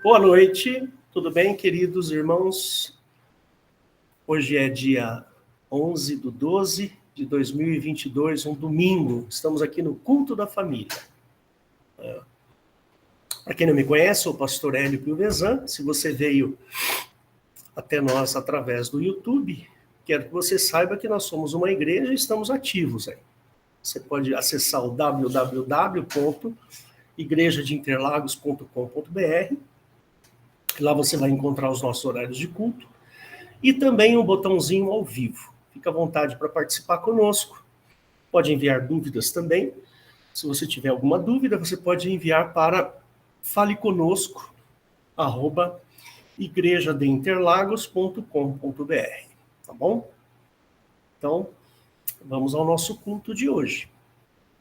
Boa noite, tudo bem, queridos irmãos? Hoje é dia 11/12/2022, um domingo. Estamos aqui no Culto da Família. Para quem não me conhece, sou o pastor Hélio Piovesan. Se você veio até nós através do YouTube, quero que você saiba que nós somos uma igreja e estamos ativos aí. Você pode acessar o www.igrejadeinterlagos.com.br. Lá você vai encontrar os nossos horários de culto e também um botãozinho ao vivo. Fica à vontade para participar conosco. Pode enviar dúvidas também. Se você tiver alguma dúvida, você pode enviar para faleconosco@igrejadeinterlagos.com.br, tá bom? Então, vamos ao nosso culto de hoje.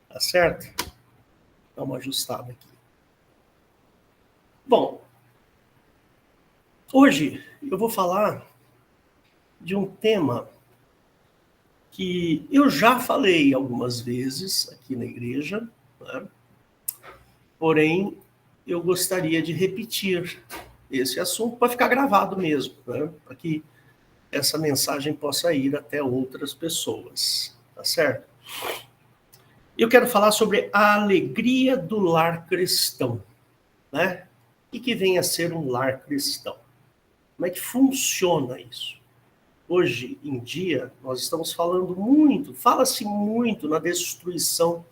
Tá certo? Dá uma ajustada aqui. Bom, hoje eu vou falar de um tema que eu já falei algumas vezes aqui na igreja, né? Porém, eu gostaria de repetir esse assunto para ficar gravado mesmo, né? Para que essa mensagem possa ir até outras pessoas, tá certo? Eu quero falar sobre a alegria do lar cristão, né? O que vem a ser um lar cristão? Como é que funciona isso? Hoje em dia, nós estamos falando muito, fala-se muito na destruição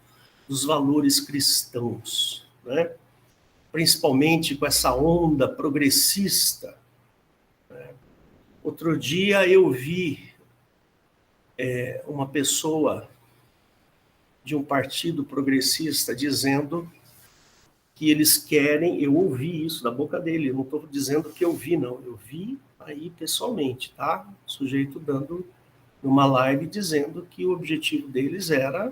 dos valores cristãos, né? Principalmente com essa onda progressista. Outro dia eu vi uma pessoa de um partido progressista dizendo que eles querem, eu ouvi isso da boca dele, eu não estou dizendo que eu vi, não, eu vi aí pessoalmente, tá? O sujeito dando numa live dizendo que o objetivo deles era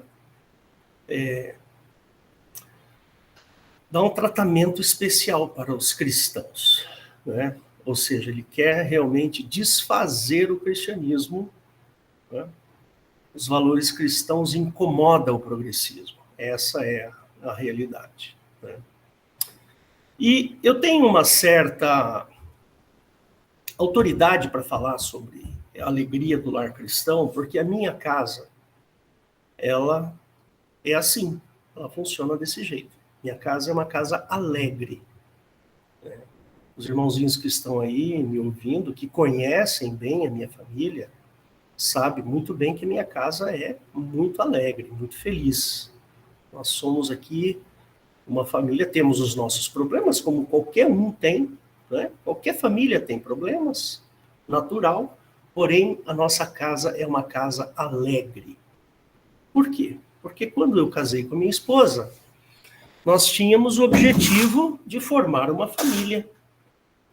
dar um tratamento especial para os cristãos, né? Ou seja, ele quer realmente desfazer o cristianismo, né? Os valores cristãos incomodam o progressismo. Essa é a realidade, né? E eu tenho uma certa autoridade para falar sobre a alegria do lar cristão, porque a minha casa, ela é assim, ela funciona desse jeito. Minha casa é uma casa alegre. Os irmãozinhos que estão aí me ouvindo, que conhecem bem a minha família, sabem muito bem que minha casa é muito alegre, muito feliz. Nós somos aqui uma família, temos os nossos problemas, como qualquer um tem, né? Qualquer família tem problemas, natural, porém a nossa casa é uma casa alegre. Por quê? Porque quando eu casei com minha esposa, nós tínhamos o objetivo de formar uma família,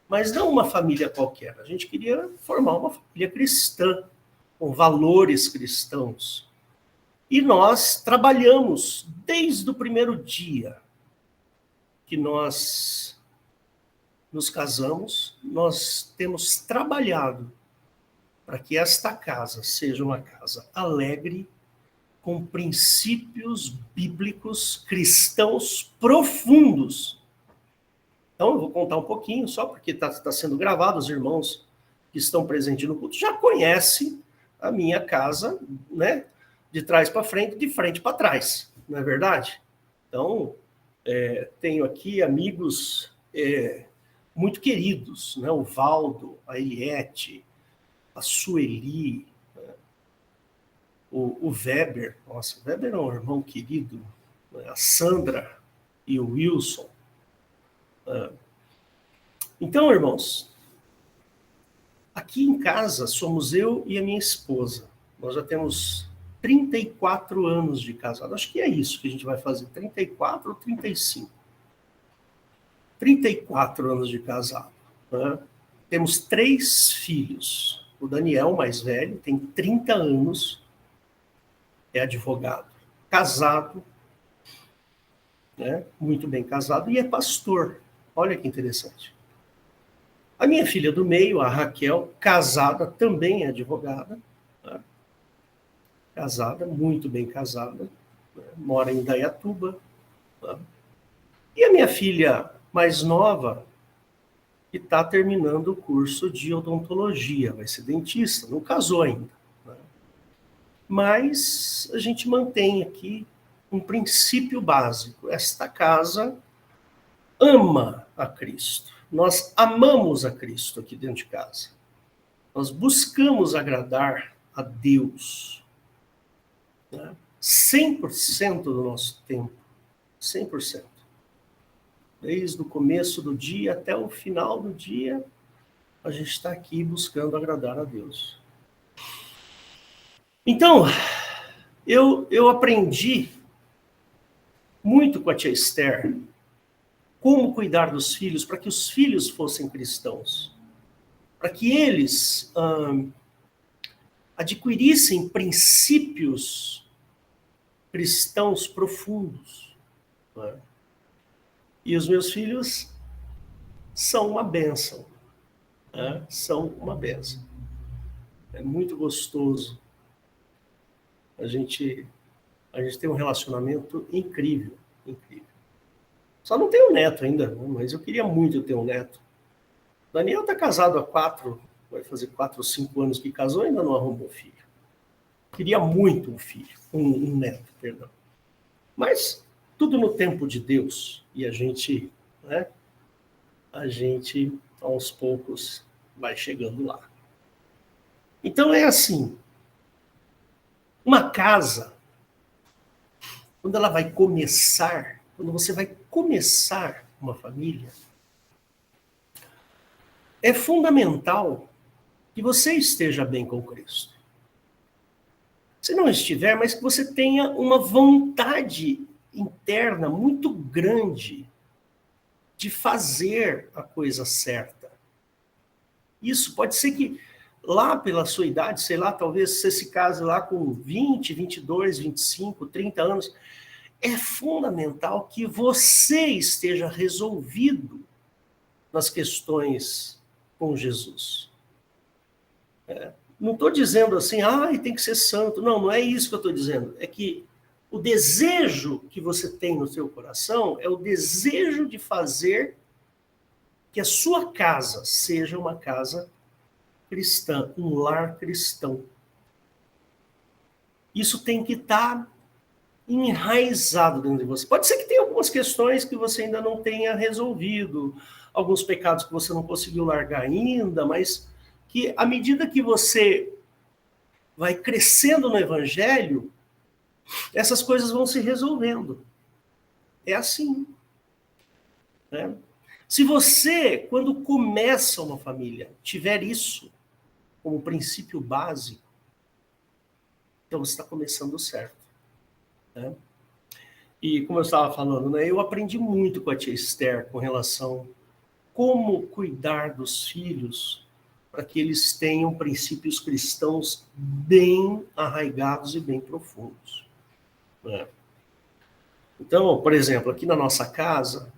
mas não uma família qualquer. A gente queria formar uma família cristã, com valores cristãos. E nós trabalhamos desde o primeiro dia que nós nos casamos, nós temos trabalhado para que esta casa seja uma casa alegre, com princípios bíblicos cristãos profundos. Então, eu vou contar um pouquinho, só porque está sendo gravado, os irmãos que estão presentes no culto já conhecem a minha casa, né? De trás para frente, de frente para trás, não é verdade? Então, tenho aqui amigos muito queridos, né? O Valdo, a Eliette, a Sueli, o Weber, nossa, o Weber é um irmão querido, né? A Sandra e o Wilson. Então, irmãos, aqui em casa somos eu e a minha esposa. Nós já temos 34 anos de casado. Acho que é isso que a gente vai fazer, 34 ou 35. 34 anos de casado, né? Temos 3 filhos. O Daniel, mais velho, tem 30 anos, é advogado, casado, né? Muito bem casado, e é pastor. Olha que interessante. A minha filha do meio, a Raquel, casada, também é advogada, né? Casada, muito bem casada, né? Mora em Indaiatuba, né? E a minha filha mais nova, e está terminando o curso de odontologia, vai ser dentista, não casou ainda. Né? Mas a gente mantém aqui um princípio básico. Esta casa ama a Cristo. Nós amamos a Cristo aqui dentro de casa. Nós buscamos agradar a Deus. Né? 100% do nosso tempo. 100%. Desde o começo do dia até o final do dia, a gente está aqui buscando agradar a Deus. Então, eu aprendi muito com a tia Esther como cuidar dos filhos para que os filhos fossem cristãos. Para que eles adquirissem princípios cristãos profundos. Né? E os meus filhos são uma bênção. Né? São uma bênção. É muito gostoso. A gente tem um relacionamento incrível, incrível. Só não tenho neto ainda, mas eu queria muito ter um neto. Daniel está casado há vai fazer 4 ou 5 anos que casou e ainda não arrumou filho. Queria muito um filho, um neto, perdão. Mas tudo no tempo de Deus. E a gente, aos poucos, vai chegando lá. Então é assim, uma casa, quando ela vai começar, quando você vai começar uma família, é fundamental que você esteja bem com Cristo. Se não estiver, mas que você tenha uma vontade interna muito grande de fazer a coisa certa. Isso pode ser que lá pela sua idade, sei lá, talvez você se case lá com 20, 22, 25, 30 anos, é fundamental que você esteja resolvido nas questões com Jesus. Não estou dizendo assim, tem que ser santo. Não, não é isso que eu estou dizendo. É que o desejo que você tem no seu coração é o desejo de fazer que a sua casa seja uma casa cristã, um lar cristão. Isso tem que estar enraizado dentro de você. Pode ser que tenha algumas questões que você ainda não tenha resolvido, alguns pecados que você não conseguiu largar ainda, mas que à medida que você vai crescendo no evangelho, essas coisas vão se resolvendo. É assim. Né? Se você, quando começa uma família, tiver isso como princípio básico, então você está começando certo. Né? E como eu estava falando, eu aprendi muito com a tia Esther com relação a como cuidar dos filhos para que eles tenham princípios cristãos bem arraigados e bem profundos. Né? Então, por exemplo, aqui na nossa casa,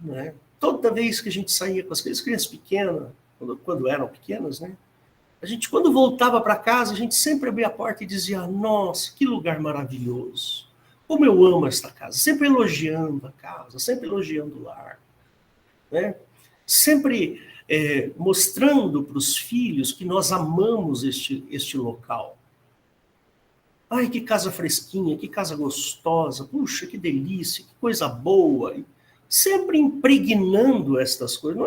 toda vez que a gente saía com as crianças pequenas, quando eram pequenas, a gente, quando voltava para casa, a gente sempre abria a porta e dizia, nossa, que lugar maravilhoso. Como eu amo esta casa. Sempre elogiando a casa, sempre elogiando o lar. Sempre mostrando para os filhos que nós amamos este local. Ai, que casa fresquinha, que casa gostosa, puxa, que delícia, que coisa boa. Sempre impregnando estas coisas.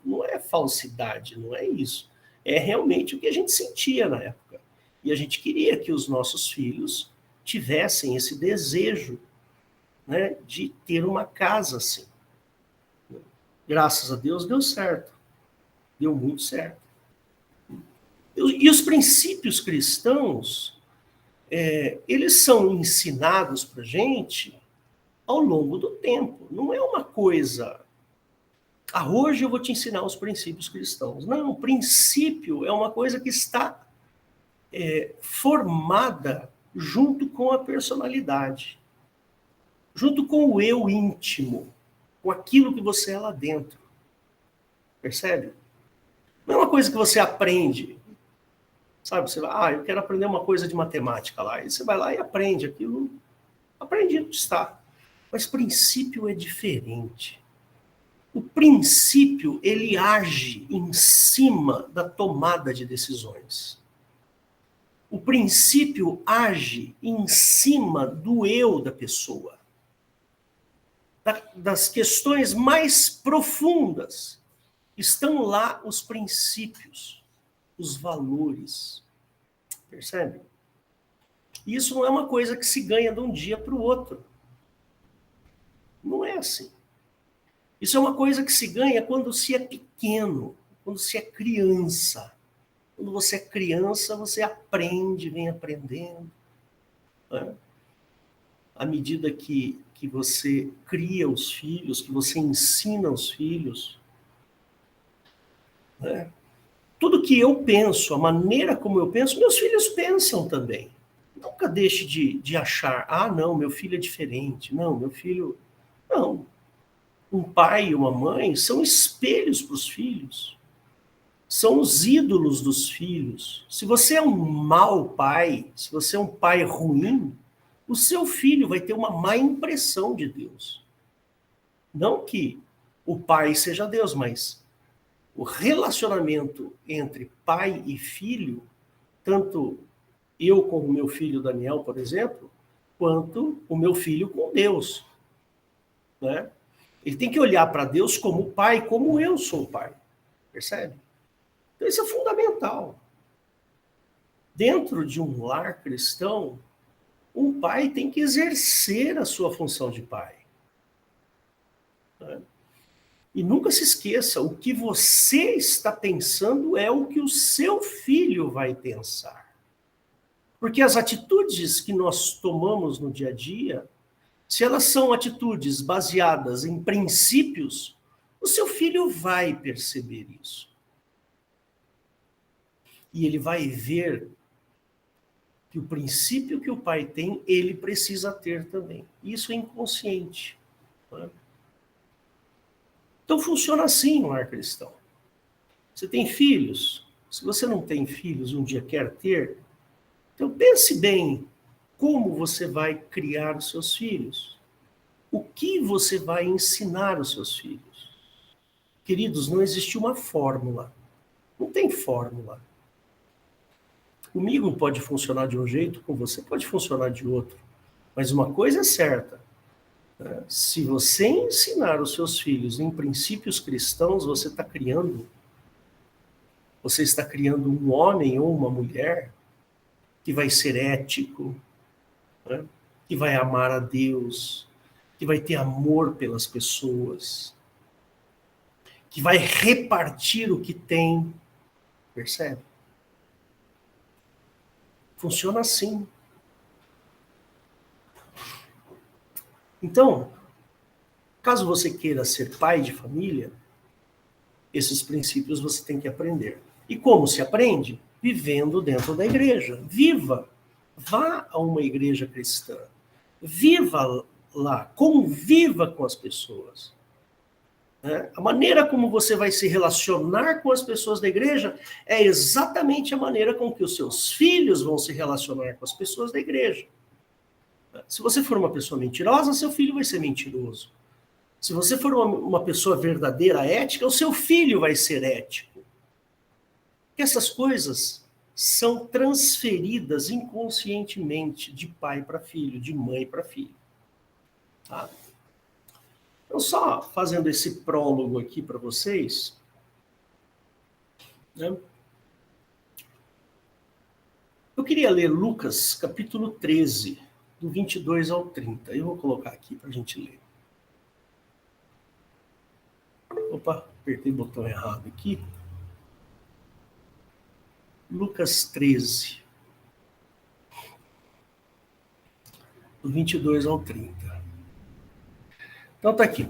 Não é falsidade, não é isso. É realmente o que a gente sentia na época. E a gente queria que os nossos filhos tivessem esse desejo, de ter uma casa assim. Graças a Deus deu certo. Deu muito certo. E os princípios cristãos, eles são ensinados para a gente ao longo do tempo. Não é uma coisa, hoje eu vou te ensinar os princípios cristãos. Não, o princípio é uma coisa que está formada junto com a personalidade, junto com o eu íntimo, com aquilo que você é lá dentro. Percebe? Não é uma coisa que você aprende. Sabe, você vai, eu quero aprender uma coisa de matemática lá. E você vai lá e aprende aquilo. Aprendido está. Mas princípio é diferente. O princípio, ele age em cima da tomada de decisões. O princípio age em cima do eu da pessoa. Das questões mais profundas. Estão lá os princípios, os valores. Percebe? Isso não é uma coisa que se ganha de um dia para o outro. Não é assim. Isso é uma coisa que se ganha quando se é pequeno, quando se é criança. Quando você é criança, você aprende, vem aprendendo. Né? À medida que você cria os filhos, que você ensina os filhos. Né? Tudo que eu penso, a maneira como eu penso, meus filhos pensam também. Nunca deixe de achar, não, meu filho é diferente. Não, meu filho... Não. Um pai e uma mãe são espelhos para os filhos. São os ídolos dos filhos. Se você é um mau pai, se você é um pai ruim, o seu filho vai ter uma má impressão de Deus. Não que o pai seja Deus, mas o relacionamento entre pai e filho, tanto eu com o meu filho Daniel, por exemplo, quanto o meu filho com Deus. Né? Ele tem que olhar para Deus como pai, como eu sou pai. Percebe? Então isso é fundamental. Dentro de um lar cristão, um pai tem que exercer a sua função de pai. Né? E nunca se esqueça, o que você está pensando é o que o seu filho vai pensar. Porque as atitudes que nós tomamos no dia a dia, se elas são atitudes baseadas em princípios, o seu filho vai perceber isso. E ele vai ver que o princípio que o pai tem, ele precisa ter também. Isso é inconsciente. Né? Então funciona assim o lar cristão. Você tem filhos? Se você não tem filhos, um dia quer ter, então pense bem como você vai criar os seus filhos. O que você vai ensinar os seus filhos? Queridos, não existe uma fórmula. Não tem fórmula. Comigo pode funcionar de um jeito, com você pode funcionar de outro. Mas uma coisa é certa. Né? Se você ensinar os seus filhos em princípios cristãos, você está criando um homem ou uma mulher que vai ser ético, né? Que vai amar a Deus, que vai ter amor pelas pessoas, que vai repartir o que tem. Percebe? Funciona assim. Então, caso você queira ser pai de família, esses princípios você tem que aprender. E como se aprende? Vivendo dentro da igreja. Viva! Vá a uma igreja cristã. Viva lá, conviva com as pessoas. Né? A maneira como você vai se relacionar com as pessoas da igreja é exatamente a maneira com que os seus filhos vão se relacionar com as pessoas da igreja. Se você for uma pessoa mentirosa, seu filho vai ser mentiroso. Se você for uma pessoa verdadeira, ética, o seu filho vai ser ético. Porque essas coisas são transferidas inconscientemente de pai para filho, de mãe para filho. Tá? Então, só fazendo esse prólogo aqui para vocês, né? Eu queria ler Lucas, capítulo 13, do 22 ao 30. Eu vou colocar aqui para a gente ler. Opa, apertei o botão errado aqui. Lucas 13, do 22 ao 30. Então tá aqui.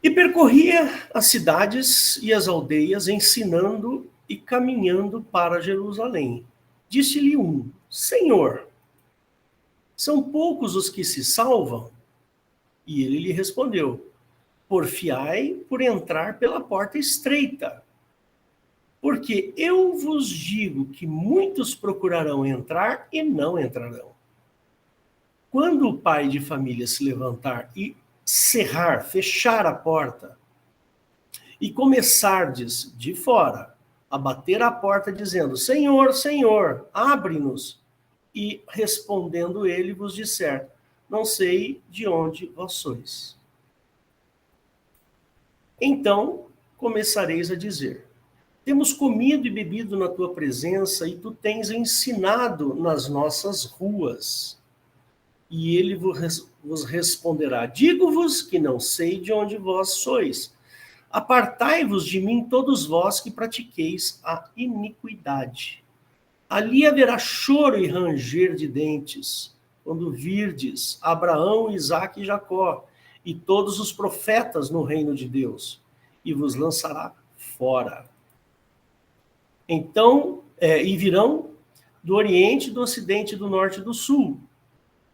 E percorria as cidades e as aldeias, ensinando e caminhando para Jerusalém. Disse-lhe um: Senhor, são poucos os que se salvam? E ele lhe respondeu: porfiai por entrar pela porta estreita. Porque eu vos digo que muitos procurarão entrar e não entrarão. Quando o pai de família se levantar e cerrar, fechar a porta, e começardes de fora a bater à porta, dizendo: Senhor, Senhor, abre-nos. E respondendo ele vos disser: não sei de onde vós sois. Então começareis a dizer: temos comido e bebido na tua presença, e tu tens ensinado nas nossas ruas. E ele vos responderá: digo-vos que não sei de onde vós sois. Apartai-vos de mim, todos vós que pratiqueis a iniquidade. Ali haverá choro e ranger de dentes, quando virdes Abraão, Isaque e Jacó, e todos os profetas no reino de Deus, e vos lançará fora. Então, e virão do Oriente, do Ocidente, do Norte e do Sul,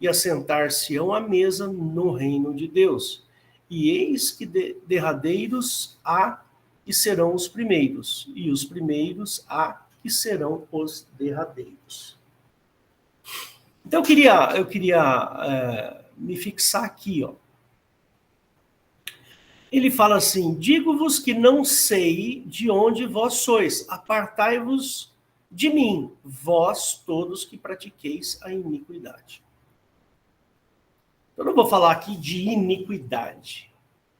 e assentar-se-ão à mesa no reino de Deus. E eis que derradeiros há e serão os primeiros, e os primeiros há e serão os derradeiros. Então eu queria me fixar aqui, ó. Ele fala assim: digo-vos que não sei de onde vós sois, apartai-vos de mim, vós todos que pratiqueis a iniquidade. Eu não vou falar aqui de iniquidade.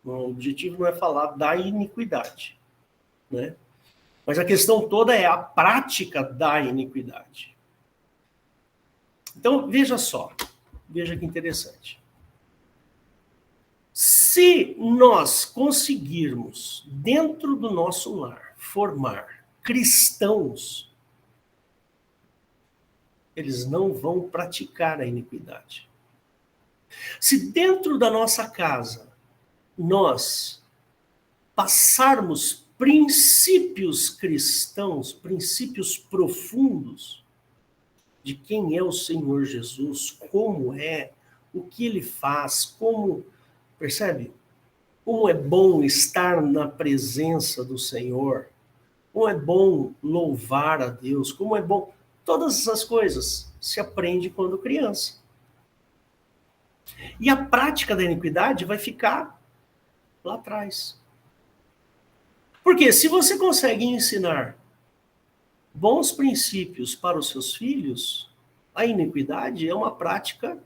O objetivo não é falar da iniquidade, né? Mas a questão toda é a prática da iniquidade. Então, veja só. Veja que interessante. Se nós conseguirmos, dentro do nosso lar, formar cristãos, eles não vão praticar a iniquidade. Se dentro da nossa casa nós passarmos princípios cristãos, princípios profundos de quem é o Senhor Jesus, como é, o que ele faz, como, percebe? Como é bom estar na presença do Senhor, como é bom louvar a Deus, como é bom. Todas essas coisas se aprende quando criança. E a prática da iniquidade vai ficar lá atrás. Porque se você consegue ensinar bons princípios para os seus filhos, a iniquidade é uma prática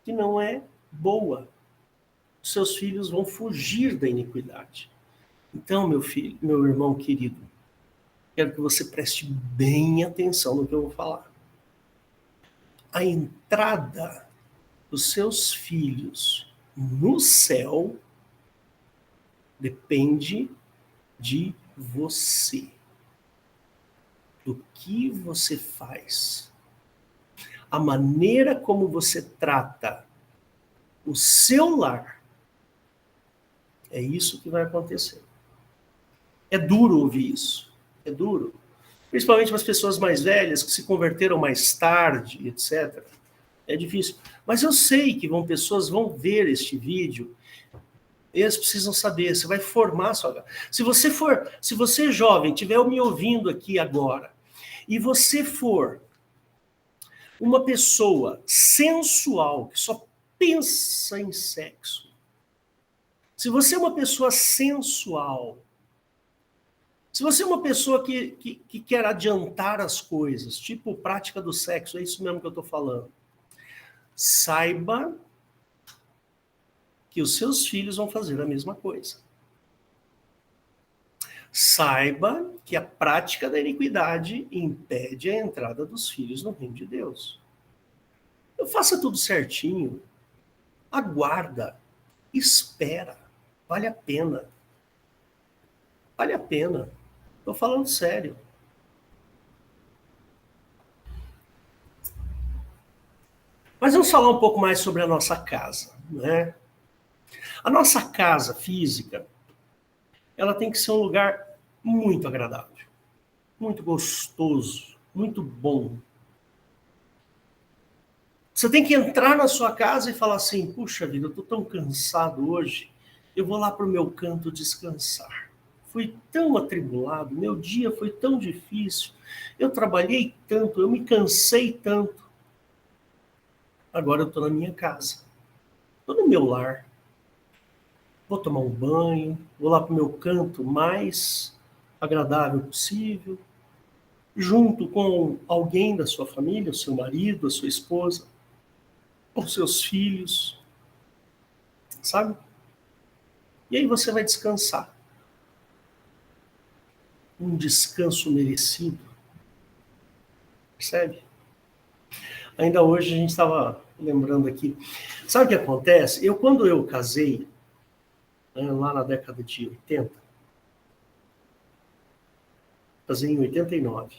que não é boa. Os seus filhos vão fugir da iniquidade. Então, meu filho, meu irmão querido, quero que você preste bem atenção no que eu vou falar. A entrada dos seus filhos no céu depende de você. Do que você faz. A maneira como você trata o seu lar. É isso que vai acontecer. É duro ouvir isso. É duro. Principalmente para as pessoas mais velhas que se converteram mais tarde, etc. É difícil. Mas eu sei que pessoas vão ver este vídeo. Eles precisam saber. Você vai formar a sua... Se você jovem, estiver me ouvindo aqui agora, e você for uma pessoa sensual, que só pensa em sexo, se você é uma pessoa sensual, se você é uma pessoa que quer adiantar as coisas, tipo prática do sexo, é isso mesmo que eu estou falando, saiba que os seus filhos vão fazer a mesma coisa. Saiba que a prática da iniquidade impede a entrada dos filhos no reino de Deus. Então, faça tudo certinho. Aguarda. Espera. Vale a pena. Vale a pena. Estou falando sério. Mas vamos falar um pouco mais sobre a nossa casa, né? A nossa casa física, ela tem que ser um lugar muito agradável, muito gostoso, muito bom. Você tem que entrar na sua casa e falar assim: puxa vida, eu estou tão cansado hoje, eu vou lá para o meu canto descansar. Fui tão atribulado, meu dia foi tão difícil, eu trabalhei tanto, eu me cansei tanto. Agora eu estou na minha casa, estou no meu lar. vou tomar um banho, vou lá para o meu canto mais agradável possível, junto com alguém da sua família, o seu marido, a sua esposa, os seus filhos, sabe? E aí você vai descansar. Um descanso merecido. Percebe? Ainda hoje a gente estava lembrando aqui. Sabe o que acontece? Quando eu casei, lá na década de 80, casei em 89,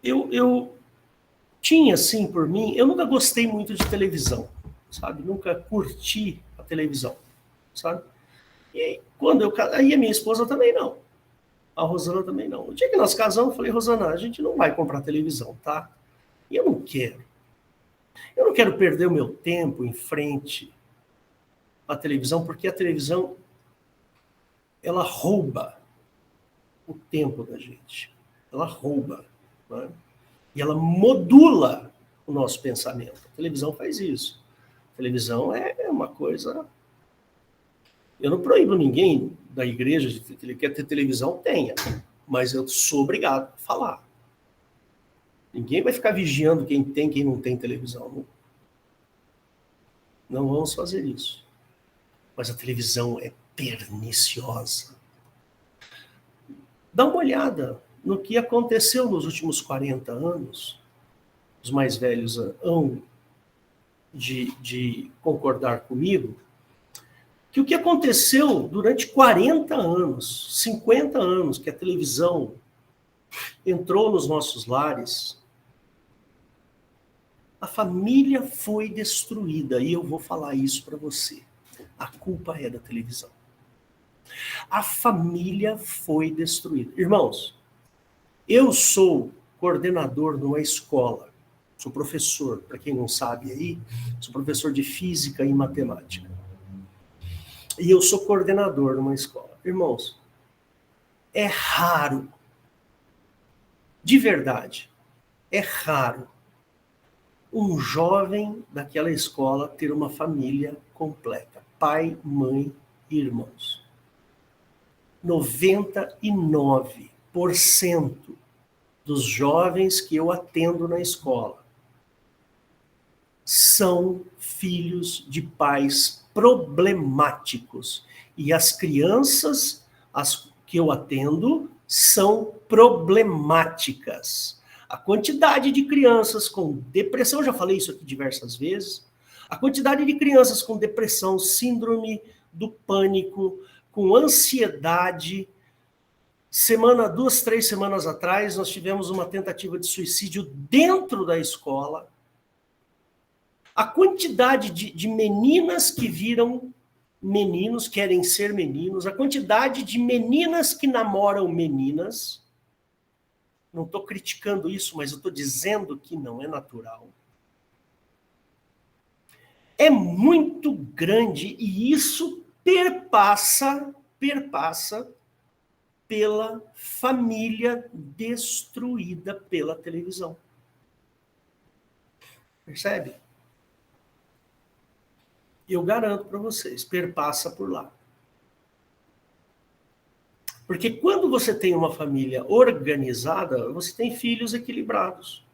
eu tinha, assim, por mim, eu nunca gostei muito de televisão, sabe? Nunca curti a televisão, sabe? E aí, quando eu casei, a minha esposa também não. A Rosana também não. O dia que nós casamos, eu falei, Rosana, a gente não vai comprar televisão, tá? E eu não quero. Eu não quero perder o meu tempo em frente à televisão, porque a televisão, ela rouba o tempo da gente. Ela rouba, né? E ela modula o nosso pensamento. A televisão faz isso. A televisão é uma coisa... Eu não proíbo ninguém da igreja que ele quer ter televisão, tenha. Mas eu sou obrigado a falar. Ninguém vai ficar vigiando quem tem e quem não tem televisão. Não vamos fazer isso. Mas a televisão é perniciosa. Dá uma olhada no que aconteceu nos últimos 40 anos. Os mais velhos hão de concordar comigo, que o que aconteceu durante 40 anos, 50 anos, que a televisão entrou nos nossos lares, a família foi destruída. E eu vou falar isso para você. A culpa é da televisão. A família foi destruída. Irmãos, eu sou coordenador de uma escola. Sou professor, para quem não sabe aí, sou professor de física e matemática. E eu sou coordenador de uma escola. Irmãos, é raro, de verdade, é raro um jovem daquela escola ter uma família completa. Pai, mãe e irmãos. 99% dos jovens que eu atendo na escola são filhos de pais problemáticos. E as crianças que eu atendo são problemáticas. A quantidade de crianças com depressão, eu já falei isso aqui diversas vezes, a quantidade de crianças com depressão, síndrome do pânico, com ansiedade. 2, 3 semanas atrás, nós tivemos uma tentativa de suicídio dentro da escola. A quantidade de meninas que viram meninos, querem ser meninos, a quantidade de meninas que namoram meninas, não estou criticando isso, mas eu estou dizendo que não é natural. É muito grande e isso perpassa pela família destruída pela televisão. Percebe? Eu garanto para vocês, perpassa por lá. Porque quando você tem uma família organizada, você tem filhos equilibrados.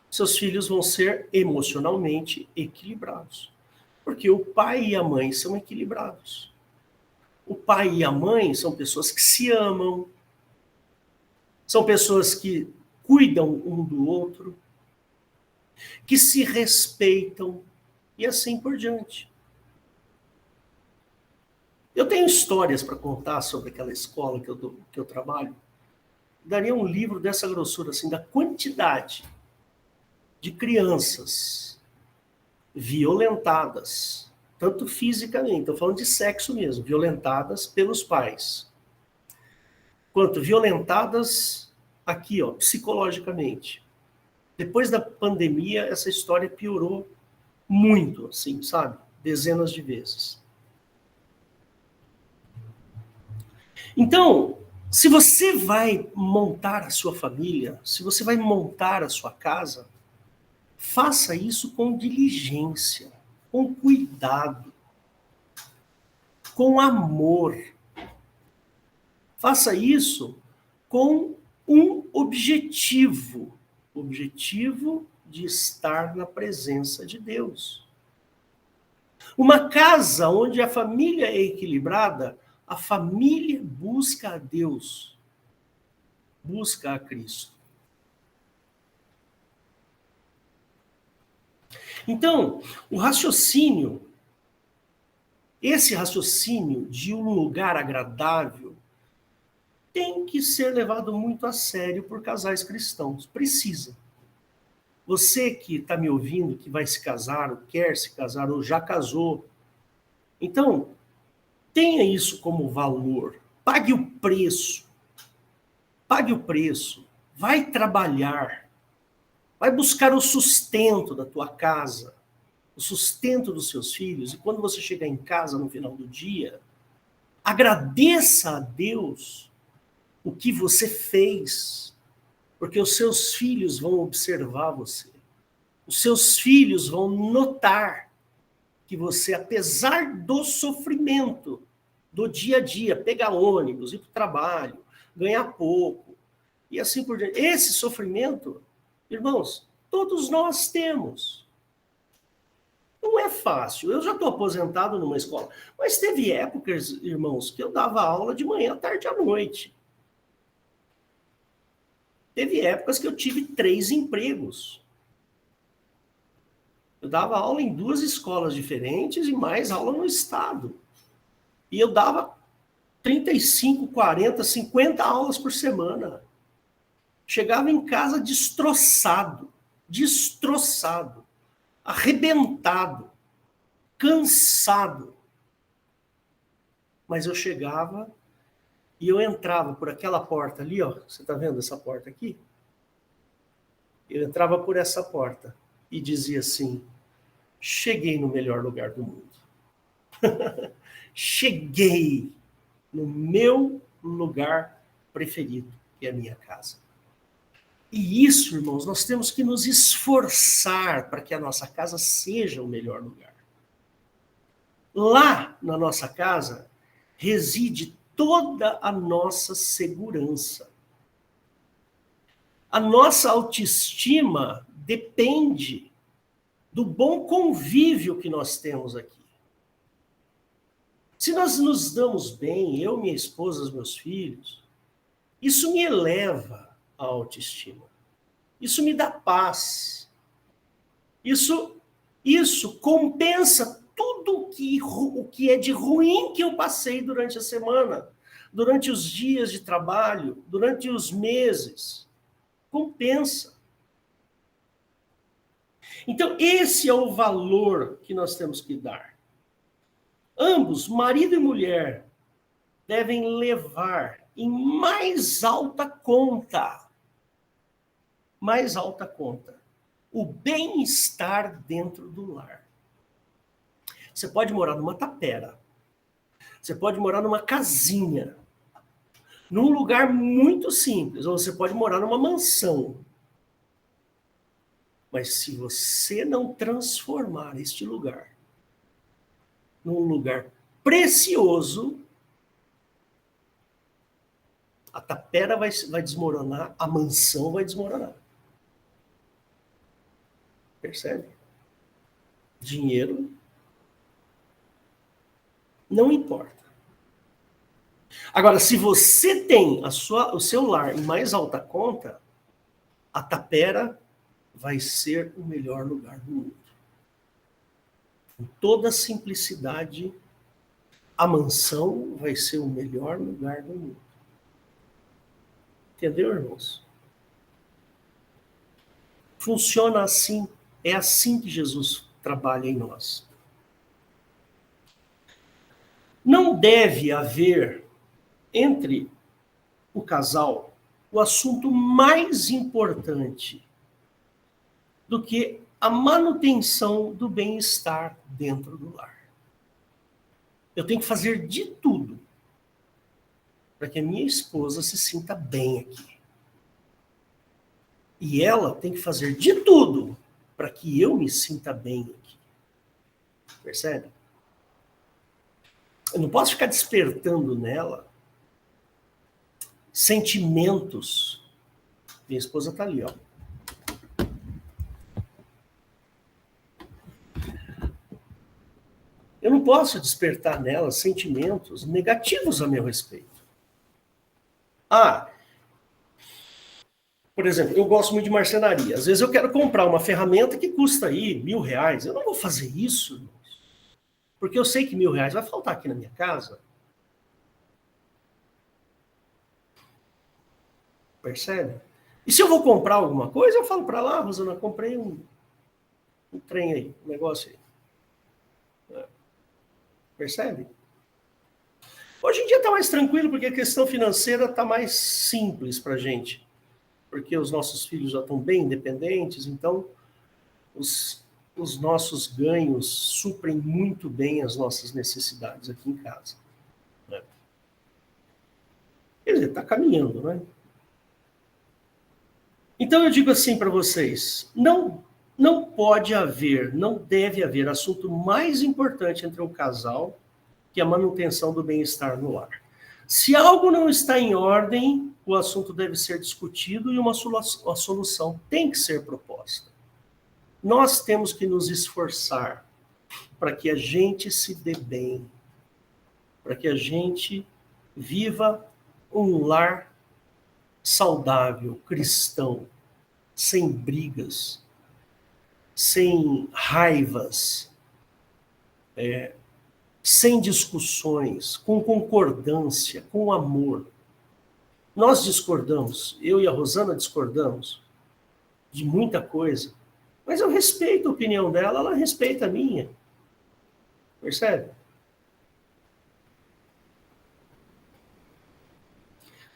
Seus filhos vão ser emocionalmente equilibrados. Porque o pai e a mãe são equilibrados. O pai e a mãe são pessoas que se amam, são pessoas que cuidam um do outro, que se respeitam, e assim por diante. Eu tenho histórias para contar sobre aquela escola que eu trabalho. Daria um livro dessa grossura, assim, da quantidade de crianças violentadas, tanto fisicamente, estou falando de sexo mesmo, violentadas pelos pais, quanto violentadas aqui, ó, psicologicamente. Depois da pandemia, essa história piorou muito, assim, sabe? Dezenas de vezes. Então, se você vai montar a sua família, se você vai montar a sua casa, faça isso com diligência. com cuidado, com amor. Faça isso com um objetivo, o objetivo de estar na presença de Deus. Uma casa onde a família é equilibrada, a família busca a Deus, busca a Cristo. Então, o raciocínio, esse raciocínio de um lugar agradável, tem que ser levado muito a sério por casais cristãos. Precisa. Você que está me ouvindo, que vai se casar, ou quer se casar, ou já casou, então, tenha isso como valor. Pague o preço. Pague o preço. Vai trabalhar. Vai buscar o sustento da tua casa, o sustento dos seus filhos. E quando você chegar em casa no final do dia, agradeça a Deus o que você fez, porque os seus filhos vão observar você. Os seus filhos vão notar que você, apesar do sofrimento do dia a dia, pegar ônibus, ir para o trabalho, ganhar pouco, e assim por diante. Esse sofrimento, irmãos, todos nós temos. Não é fácil. Eu já estou aposentado numa escola, mas teve épocas, irmãos, que eu dava aula de manhã, tarde e à noite. Teve épocas que eu tive 3 empregos. Eu dava aula em 2 escolas diferentes e mais aula no estado. E eu dava 35, 40, 50 aulas por semana. Chegava em casa destroçado, arrebentado, cansado. Mas eu chegava e eu entrava por aquela porta ali, ó. Você está vendo essa porta aqui? Eu entrava por essa porta e dizia assim: cheguei no melhor lugar do mundo. Cheguei no meu lugar preferido, que é a minha casa. E isso, irmãos, nós temos que nos esforçar para que a nossa casa seja o melhor lugar. Lá na nossa casa reside toda a nossa segurança. A nossa autoestima depende do bom convívio que nós temos aqui. Se nós nos damos bem, eu, minha esposa, os meus filhos, isso me eleva a autoestima. Isso me dá paz. Isso compensa tudo o que é de ruim que eu passei durante a semana, durante os dias de trabalho, durante os meses. Compensa. Então, esse é o valor que nós temos que dar. Ambos, marido e mulher, devem levar em mais alta conta, o bem-estar dentro do lar. Você pode morar numa tapera, você pode morar numa casinha, num lugar muito simples, ou você pode morar numa mansão. Mas se você não transformar este lugar num lugar precioso, a tapera vai desmoronar, a mansão vai desmoronar. Percebe? Dinheiro não importa. Agora, se você tem o seu lar em mais alta conta, a tapera vai ser o melhor lugar do mundo. Com toda a simplicidade, a mansão vai ser o melhor lugar do mundo. Entendeu, irmãos? Funciona assim. É assim que Jesus trabalha em nós. Não deve haver entre o casal o assunto mais importante do que a manutenção do bem-estar dentro do lar. Eu tenho que fazer de tudo para que a minha esposa se sinta bem aqui. E ela tem que fazer de tudo para que eu me sinta bem aqui. Percebe? Eu não posso ficar despertando nela sentimentos. Minha esposa está ali, ó. Eu não posso despertar nela sentimentos negativos a meu respeito. Por exemplo, eu gosto muito de marcenaria. Às vezes eu quero comprar uma ferramenta que custa aí R$1.000. Eu não vou fazer isso, porque eu sei que R$1.000 vai faltar aqui na minha casa. Percebe? E se eu vou comprar alguma coisa, eu falo para lá, Rosana, comprei um trem aí, um negócio aí. Percebe? Hoje em dia está mais tranquilo, porque a questão financeira está mais simples para a gente. Porque os nossos filhos já estão bem independentes, então os nossos ganhos suprem muito bem as nossas necessidades aqui em casa. Né? Quer dizer, está caminhando, né? Então eu digo assim para vocês, não pode haver, não deve haver assunto mais importante entre um casal que a manutenção do bem-estar no lar. Se algo não está em ordem, o assunto deve ser discutido e uma solução tem que ser proposta. Nós temos que nos esforçar para que a gente se dê bem, para que a gente viva um lar saudável, cristão, sem brigas, sem raivas, sem discussões, com concordância, com amor. Nós discordamos, eu e a Rosana discordamos de muita coisa, mas eu respeito a opinião dela, ela respeita a minha. Percebe?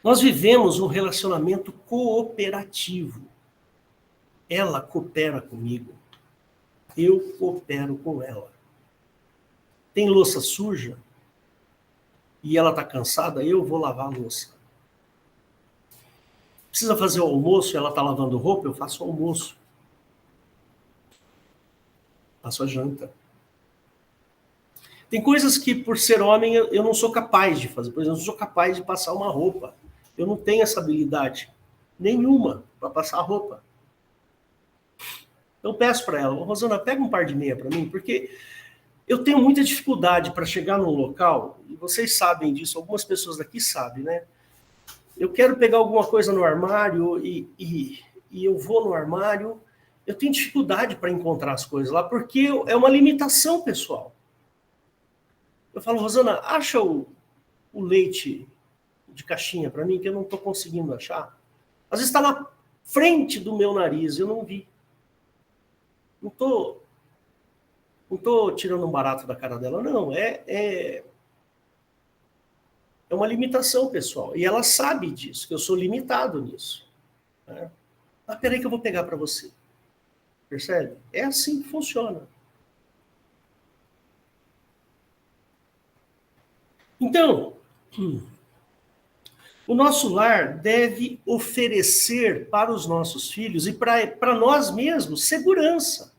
Nós vivemos um relacionamento cooperativo. Ela coopera comigo, eu coopero com ela. Tem louça suja e ela está cansada, eu vou lavar a louça. Precisa fazer o almoço e ela está lavando roupa, eu faço o almoço. Faço a janta. Tem coisas que, por ser homem, eu não sou capaz de fazer. Por exemplo, eu não sou capaz de passar uma roupa. Eu não tenho essa habilidade nenhuma para passar a roupa. Eu peço para ela, Rosana, pega um par de meia para mim, porque eu tenho muita dificuldade para chegar num local, e vocês sabem disso, algumas pessoas daqui sabem, né? Eu quero pegar alguma coisa no armário e eu vou no armário, eu tenho dificuldade para encontrar as coisas lá, porque é uma limitação pessoal. Eu falo, Rosana, acha o leite de caixinha para mim, que eu não estou conseguindo achar. Às vezes está na frente do meu nariz, eu não vi. Não estou tirando um barato da cara dela, não. É uma limitação pessoal. E ela sabe disso, que eu sou limitado nisso. Né? Ah, peraí que eu vou pegar para você. Percebe? É assim que funciona. Então, o nosso lar deve oferecer para os nossos filhos e para nós mesmos segurança.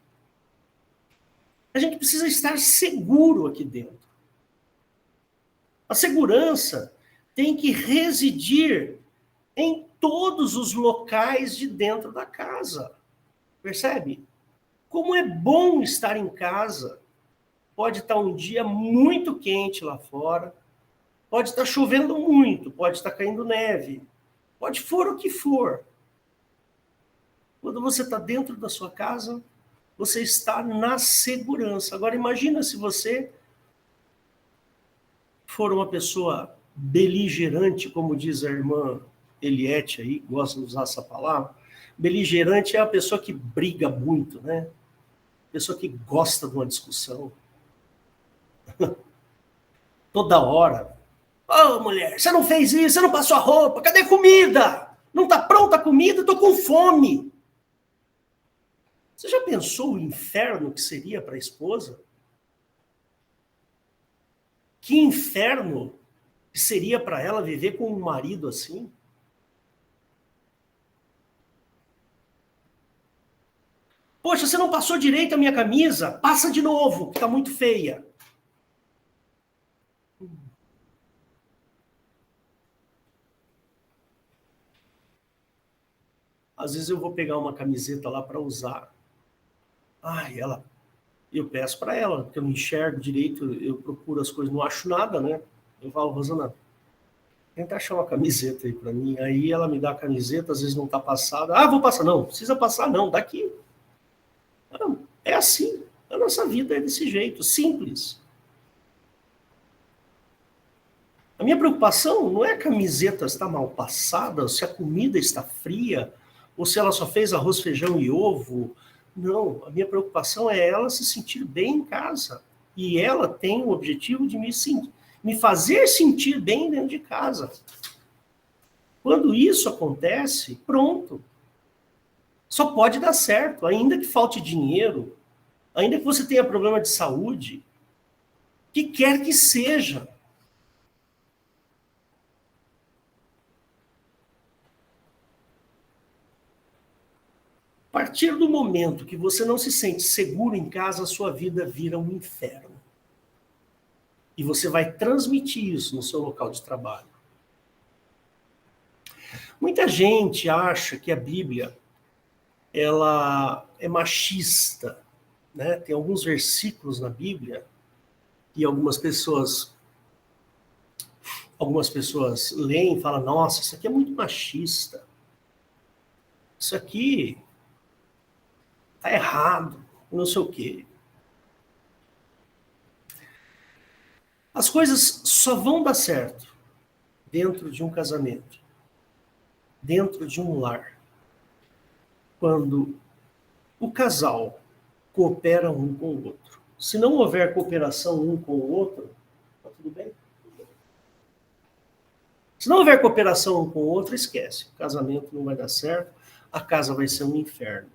A gente precisa estar seguro aqui dentro. A segurança tem que residir em todos os locais de dentro da casa. Percebe? Como é bom estar em casa. Pode estar um dia muito quente lá fora, pode estar chovendo muito, pode estar caindo neve, pode for o que for. Quando você está dentro da sua casa, você está na segurança. Agora imagina se você for uma pessoa beligerante, como diz a irmã Eliette aí, gosta de usar essa palavra. Beligerante é a pessoa que briga muito, né? Pessoa que gosta de uma discussão. Toda hora. Ô, mulher, você não fez isso, você não passou a roupa, cadê a comida? Não está pronta a comida, estou com fome. Você já pensou o inferno que seria para a esposa? Que inferno que seria para ela viver com um marido assim? Poxa, você não passou direito a minha camisa? Passa de novo, que está muito feia. Às vezes eu vou pegar uma camiseta lá para usar. Eu peço para ela, porque eu não enxergo direito, eu procuro as coisas, não acho nada, né? Eu falo, Rosana, tenta achar uma camiseta aí para mim. Aí ela me dá a camiseta, às vezes não está passada. Vou passar. Não, precisa passar não, daqui. É assim. A nossa vida é desse jeito, simples. A minha preocupação não é a camiseta estar mal passada, ou se a comida está fria, ou se ela só fez arroz, feijão e ovo. Não, a minha preocupação é ela se sentir bem em casa. E ela tem o objetivo de me fazer sentir bem dentro de casa. Quando isso acontece, pronto. Só pode dar certo, ainda que falte dinheiro, ainda que você tenha problema de saúde, que quer que seja. A partir do momento que você não se sente seguro em casa, a sua vida vira um inferno. E você vai transmitir isso no seu local de trabalho. Muita gente acha que a Bíblia ela é machista, né? Tem alguns versículos na Bíblia que algumas pessoas leem e falam, nossa, isso aqui é muito machista. Isso aqui tá errado, não sei o quê. As coisas só vão dar certo dentro de um casamento, dentro de um lar, quando o casal coopera um com o outro. Se não houver cooperação um com o outro, tá tudo bem? Se não houver cooperação um com o outro, esquece. O casamento não vai dar certo, a casa vai ser um inferno.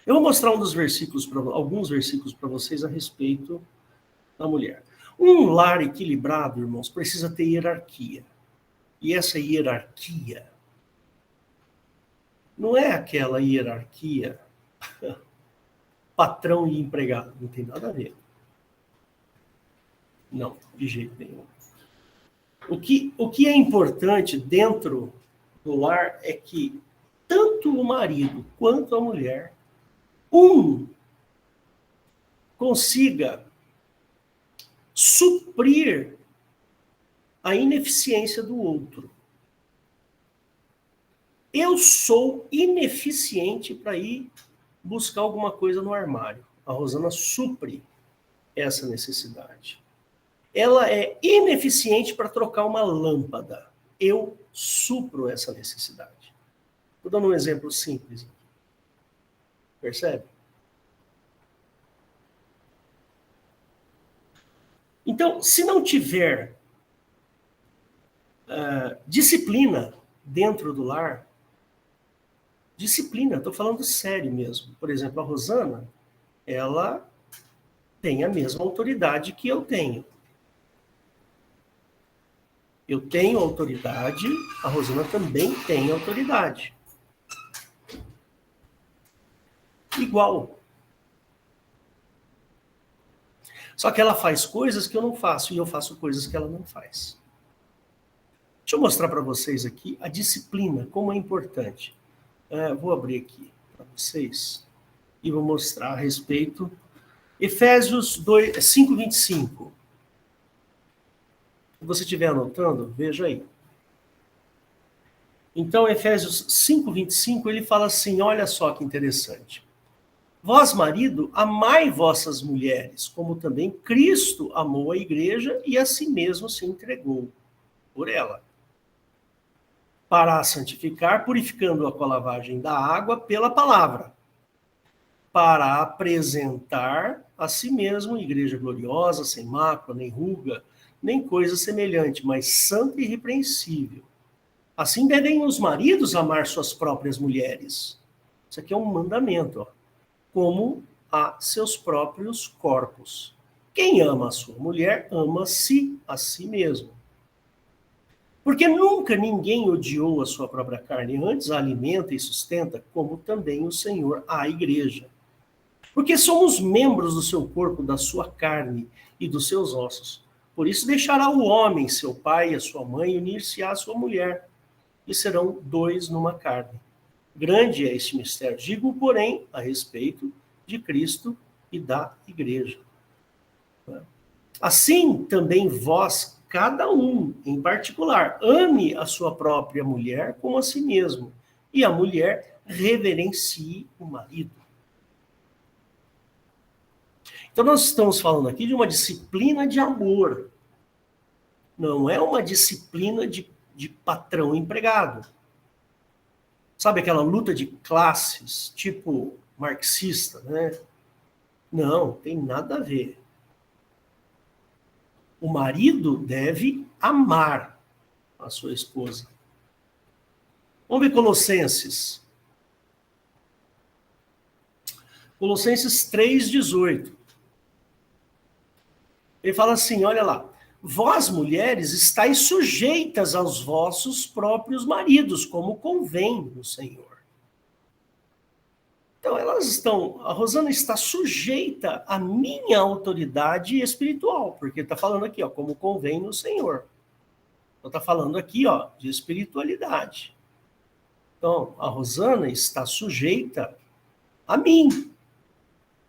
Eu vou mostrar alguns versículos para vocês a respeito da mulher. Um lar equilibrado, irmãos, precisa ter hierarquia. E essa hierarquia não é aquela hierarquia patrão e empregado. Não tem nada a ver. Não, de jeito nenhum. O que é importante dentro do lar é que tanto o marido quanto a mulher, consiga suprir a ineficiência do outro. Eu sou ineficiente para ir buscar alguma coisa no armário. A Rosana supre essa necessidade. Ela é ineficiente para trocar uma lâmpada. Eu supro essa necessidade. Estou dando um exemplo simples. Percebe? Então, se não tiver disciplina dentro do lar, disciplina, estou falando sério mesmo. Por exemplo, a Rosana, ela tem a mesma autoridade que eu tenho. Eu tenho autoridade, a Rosana também tem autoridade. Igual. Só que ela faz coisas que eu não faço, e eu faço coisas que ela não faz. Deixa eu mostrar para vocês aqui a disciplina, como é importante. Vou abrir aqui para vocês e vou mostrar a respeito. Efésios 5:25. Se você estiver anotando, veja aí. Então, Efésios 5:25, ele fala assim, olha só que interessante. Vós, marido, amai vossas mulheres, como também Cristo amou a igreja e a si mesmo se entregou por ela, para a santificar, purificando-a com a lavagem da água pela palavra, para apresentar a si mesmo igreja gloriosa, sem mácula, nem ruga, nem coisa semelhante, mas santa e irrepreensível. Assim devem os maridos amar suas próprias mulheres. Isso aqui é um mandamento, como a seus próprios corpos. Quem ama a sua mulher, ama-se a si mesmo. Porque nunca ninguém odiou a sua própria carne, antes a alimenta e sustenta, como também o Senhor a igreja. Porque somos membros do seu corpo, da sua carne e dos seus ossos. Por isso deixará o homem, seu pai e a sua mãe, unir-se à sua mulher, e serão dois numa carne. Grande é este mistério. Digo, porém, a respeito de Cristo e da igreja. Assim, também vós, cada um em particular, ame a sua própria mulher como a si mesmo, e a mulher reverencie o marido. Então, nós estamos falando aqui de uma disciplina de amor. Não é uma disciplina de patrão empregado. Sabe aquela luta de classes, tipo marxista, né? Não, tem nada a ver. O marido deve amar a sua esposa. Vamos ver Colossenses. Colossenses 3,18. Ele fala assim, olha lá. Vós, mulheres, estáis sujeitas aos vossos próprios maridos, como convém no Senhor. Então, a Rosana está sujeita à minha autoridade espiritual, porque está falando aqui, ó, como convém no Senhor. Então, está falando aqui, ó, de espiritualidade. Então, a Rosana está sujeita a mim.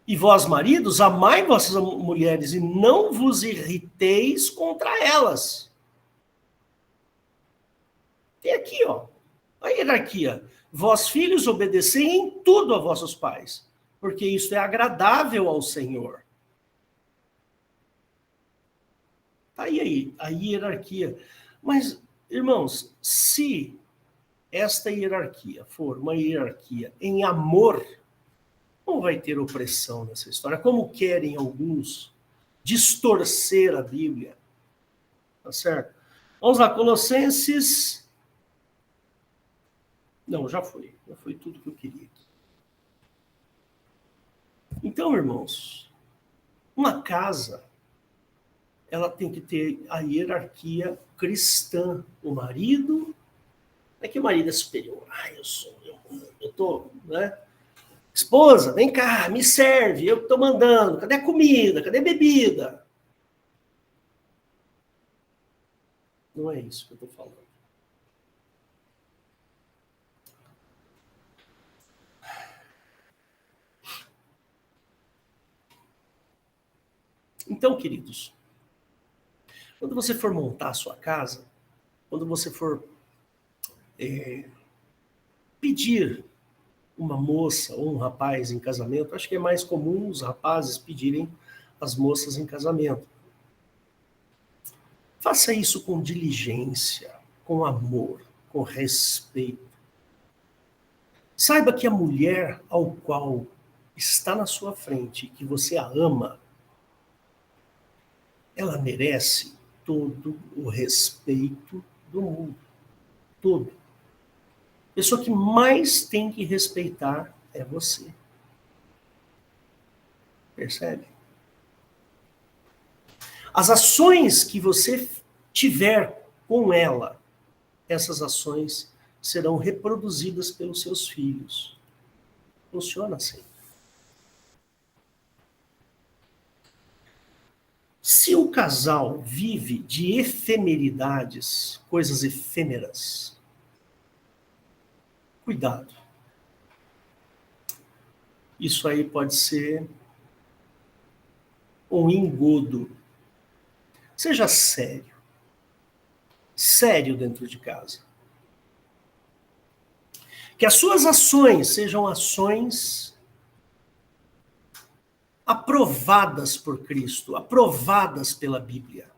E vós, maridos, amai vossas mulheres e não vos irriteis contra elas. Tem aqui, ó, a hierarquia. Vós, filhos, obedecei em tudo a vossos pais, porque isso é agradável ao Senhor. Tá aí, a hierarquia. Mas, irmãos, se esta hierarquia for uma hierarquia em amor, não vai ter opressão nessa história, como querem alguns distorcer a Bíblia. Tá certo? Vamos lá, Colossenses. Não, já foi tudo que eu queria. Então, irmãos, uma casa, ela tem que ter a hierarquia cristã. O marido, não é que o marido é superior. Eu tô, né? Esposa, vem cá, me serve, eu estou mandando. Cadê a comida? Cadê a bebida? Não é isso que eu estou falando. Então, queridos, quando você for montar a sua casa, quando você for pedir uma moça ou um rapaz em casamento, acho que é mais comum os rapazes pedirem as moças em casamento. Faça isso com diligência, com amor, com respeito. Saiba que a mulher ao qual está na sua frente, que você a ama, ela merece todo o respeito do mundo. Todo. A pessoa que mais tem que respeitar é você. Percebe? As ações que você tiver com ela, essas ações serão reproduzidas pelos seus filhos. Funciona assim. Se o casal vive de efemeridades, coisas efêmeras, cuidado. Isso aí pode ser um engodo. Seja sério. Sério dentro de casa. Que as suas ações sejam ações aprovadas por Cristo, aprovadas pela Bíblia.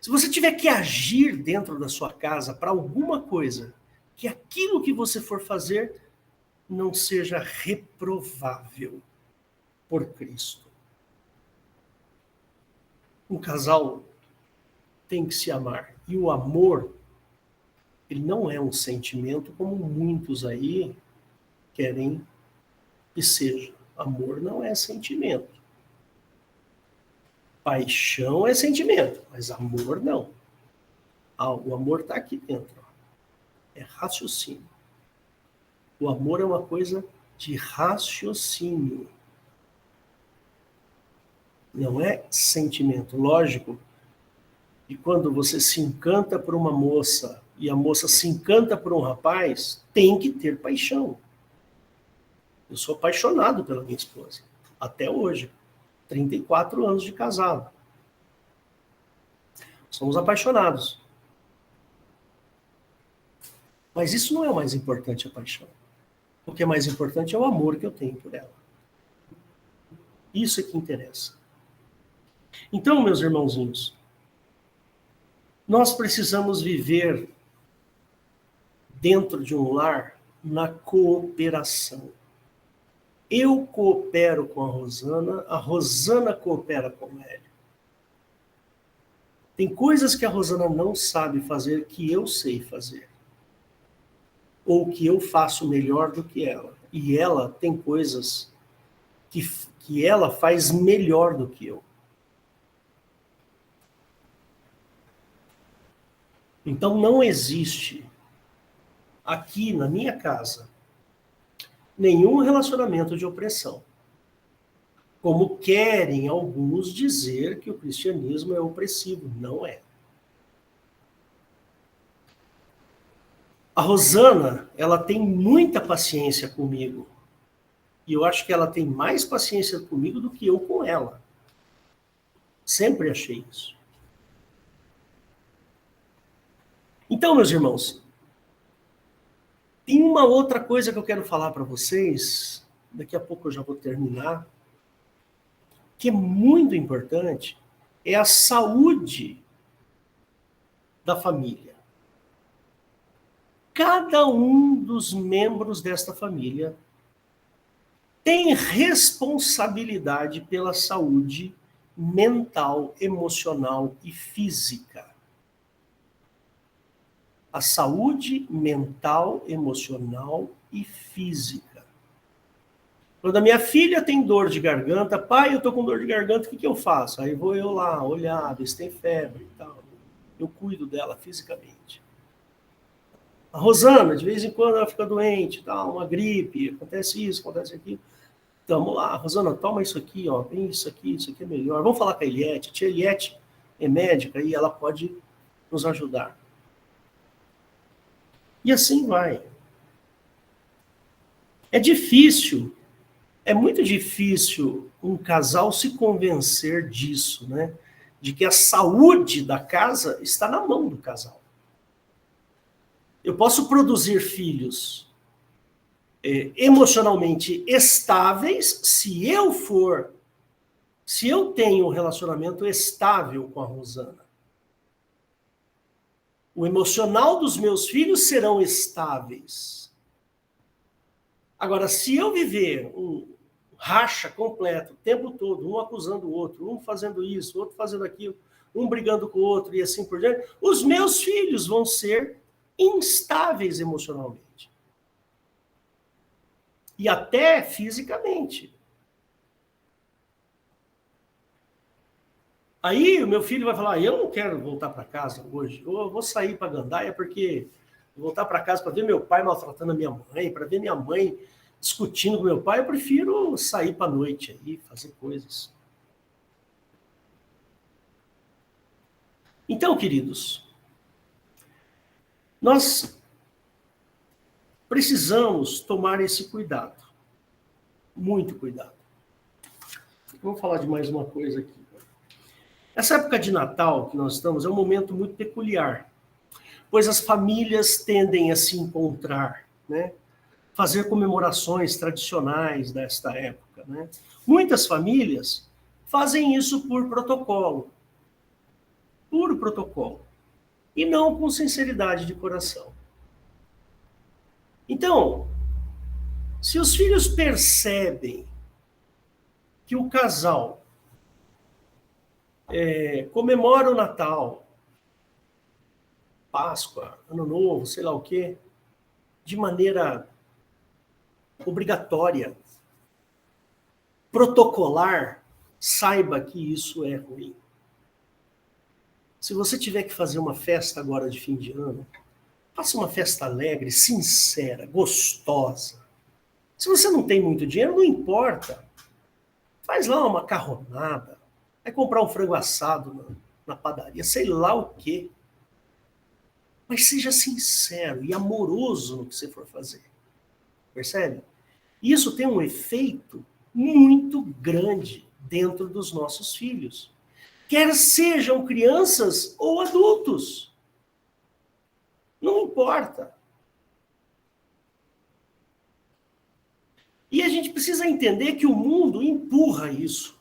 Se você tiver que agir dentro da sua casa para alguma coisa, que aquilo que você for fazer não seja reprovável por Cristo. Um casal tem que se amar. E o amor, ele não é um sentimento como muitos aí querem que seja. Amor não é sentimento. Paixão é sentimento, mas amor não. O amor está aqui dentro. É raciocínio. O amor é uma coisa de raciocínio. Não é sentimento. Lógico que quando você se encanta por uma moça e a moça se encanta por um rapaz, tem que ter paixão. Eu sou apaixonado pela minha esposa. Até hoje. 34 anos de casado. Somos apaixonados. Mas isso não é o mais importante, a paixão. O que é mais importante é o amor que eu tenho por ela. Isso é que interessa. Então, meus irmãozinhos, nós precisamos viver dentro de um lar na cooperação. Eu coopero com a Rosana coopera com o Hélio. Tem coisas que a Rosana não sabe fazer que eu sei fazer. Ou que eu faço melhor do que ela. E ela tem coisas que ela faz melhor do que eu. Então não existe aqui na minha casa nenhum relacionamento de opressão. Como querem alguns dizer que o cristianismo é opressivo. Não é. A Rosana, ela tem muita paciência comigo. E eu acho que ela tem mais paciência comigo do que eu com ela. Sempre achei isso. Então, meus irmãos, tem uma outra coisa que eu quero falar para vocês, daqui a pouco eu já vou terminar, que é muito importante, é a saúde da família. Cada um dos membros desta família tem responsabilidade pela saúde mental, emocional e física. A saúde mental, emocional e física. Quando a minha filha tem dor de garganta, pai, eu tô com dor de garganta, o que eu faço? Aí vou eu lá, olhar, ver se tem febre e tal. Eu cuido dela fisicamente. A Rosana, de vez em quando, ela fica doente, tal, uma gripe, acontece isso, acontece aquilo. Então, vamos lá, Rosana, toma isso aqui, ó, bem isso aqui é melhor. Vamos falar com a Eliette. A tia Eliette é médica e ela pode nos ajudar. E assim vai. É muito difícil um casal se convencer disso, né? De que a saúde da casa está na mão do casal. Eu posso produzir filhos emocionalmente estáveis se eu tenho um relacionamento estável com a Rosana. O emocional dos meus filhos serão estáveis. Agora, se eu viver um racha completo o tempo todo, um acusando o outro, um fazendo isso, outro fazendo aquilo, um brigando com o outro e assim por diante, os meus filhos vão ser instáveis emocionalmente. E até fisicamente. Aí o meu filho vai falar, eu não quero voltar para casa hoje, eu vou sair para Gandaia porque voltar para casa para ver meu pai maltratando a minha mãe, para ver minha mãe discutindo com meu pai, eu prefiro sair para a noite aí, fazer coisas. Então, queridos, nós precisamos tomar esse cuidado. Muito cuidado. Vamos falar de mais uma coisa aqui. Essa época de Natal que nós estamos é um momento muito peculiar, pois as famílias tendem a se encontrar, né? Fazer comemorações tradicionais desta época, né? Muitas famílias fazem isso por protocolo, puro protocolo, e não com sinceridade de coração. Então, se os filhos percebem que o casal comemora o Natal, Páscoa, Ano Novo, sei lá o quê, de maneira obrigatória, protocolar, saiba que isso é ruim. Se você tiver que fazer uma festa agora de fim de ano, faça uma festa alegre, sincera, gostosa. Se você não tem muito dinheiro, não importa. Faz lá uma macarronada. Vai comprar um frango assado na padaria, sei lá o quê. Mas seja sincero e amoroso no que você for fazer. Percebe? Isso tem um efeito muito grande dentro dos nossos filhos. Quer sejam crianças ou adultos. Não importa. E a gente precisa entender que o mundo empurra isso,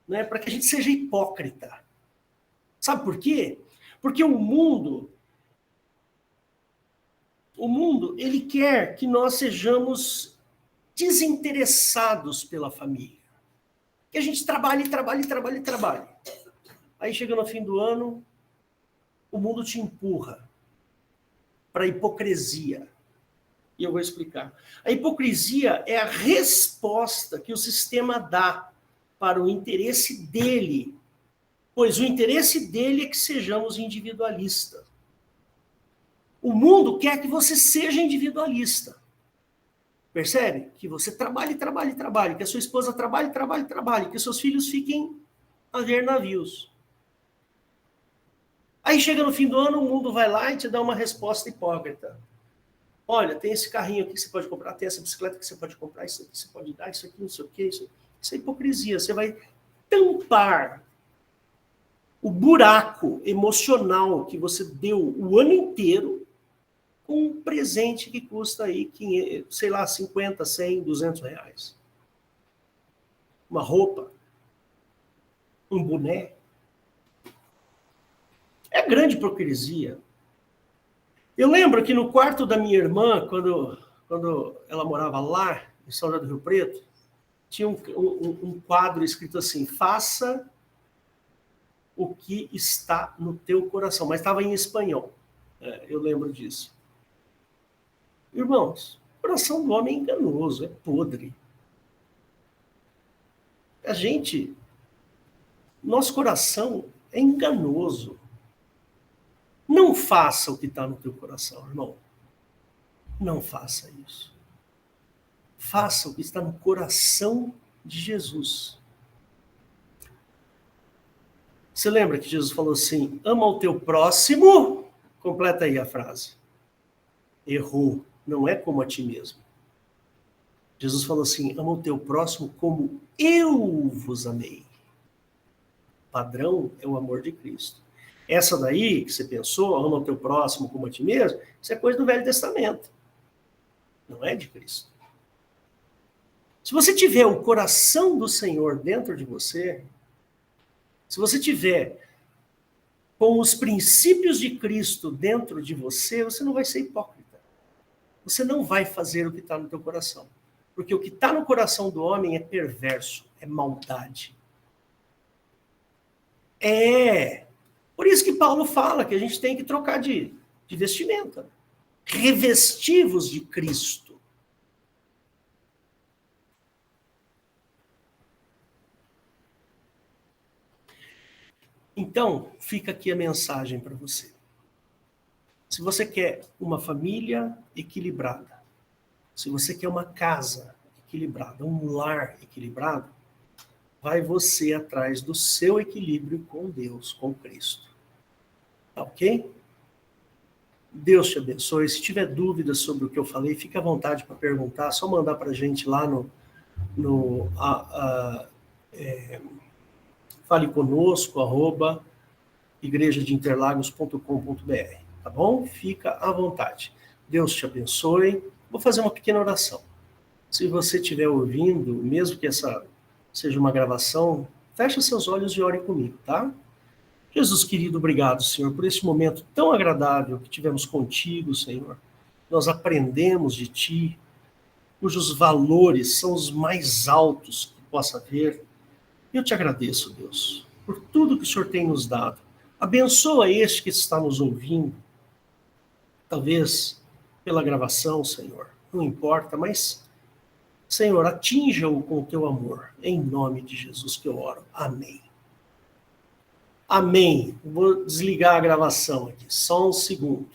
né, para que a gente seja hipócrita. Sabe por quê? Porque o mundo, ele quer que nós sejamos desinteressados pela família. Que a gente trabalhe. Aí chega no fim do ano, o mundo te empurra para a hipocrisia. E eu vou explicar. A hipocrisia é a resposta que o sistema dá para o interesse dele, pois o interesse dele é que sejamos individualistas. O mundo quer que você seja individualista. Percebe? Que você trabalhe, que a sua esposa trabalhe, que seus filhos fiquem a ver navios. Aí chega no fim do ano, o mundo vai lá e te dá uma resposta hipócrita. Olha, tem esse carrinho aqui que você pode comprar, tem essa bicicleta que você pode comprar, isso aqui você pode dar, isso aqui não sei o quê. Isso é hipocrisia. Você vai tampar o buraco emocional que você deu o ano inteiro com um presente que custa aí, sei lá, 50, 100, 200 reais. Uma roupa, um boné. É grande hipocrisia. Eu lembro que no quarto da minha irmã, quando ela morava lá, em São José do Rio Preto, tinha um quadro escrito assim: faça o que está no teu coração. Mas estava em espanhol. Eu lembro disso. Irmãos, o coração do homem é enganoso, é podre. Nosso coração é enganoso. Não faça o que está no teu coração, irmão. Não faça isso. Faça o que está no coração de Jesus. Você lembra que Jesus falou assim: ama o teu próximo? Completa aí a frase. Errou. Não é como a ti mesmo. Jesus falou assim: ama o teu próximo como eu vos amei. O padrão é o amor de Cristo. Essa daí, que você pensou, ama o teu próximo como a ti mesmo, isso é coisa do Velho Testamento. Não é de Cristo. Se você tiver o coração do Senhor dentro de você, se você tiver com os princípios de Cristo dentro de você, você não vai ser hipócrita. Você não vai fazer o que está no teu coração. Porque o que está no coração do homem é perverso, é maldade. Por isso que Paulo fala que a gente tem que trocar de vestimenta. Revestivos de Cristo. Então, fica aqui a mensagem para você. Se você quer uma família equilibrada, se você quer uma casa equilibrada, um lar equilibrado, vai você atrás do seu equilíbrio com Deus, com Cristo. Tá ok? Deus te abençoe. Se tiver dúvidas sobre o que eu falei, fique à vontade para perguntar. Só mandar para a gente lá fale conosco, @igrejadeinterlagos.com.br, tá bom? Fica à vontade. Deus te abençoe. Vou fazer uma pequena oração. Se você estiver ouvindo, mesmo que essa seja uma gravação, feche seus olhos e ore comigo, tá? Jesus querido, obrigado, Senhor, por esse momento tão agradável que tivemos contigo, Senhor. Nós aprendemos de Ti, cujos valores são os mais altos que possa haver. Eu te agradeço, Deus, por tudo que o Senhor tem nos dado. Abençoa este que está nos ouvindo, talvez pela gravação, Senhor, não importa, mas, Senhor, atinja-o com o teu amor, em nome de Jesus que eu oro. Amém. Amém. Vou desligar a gravação aqui, só um segundo.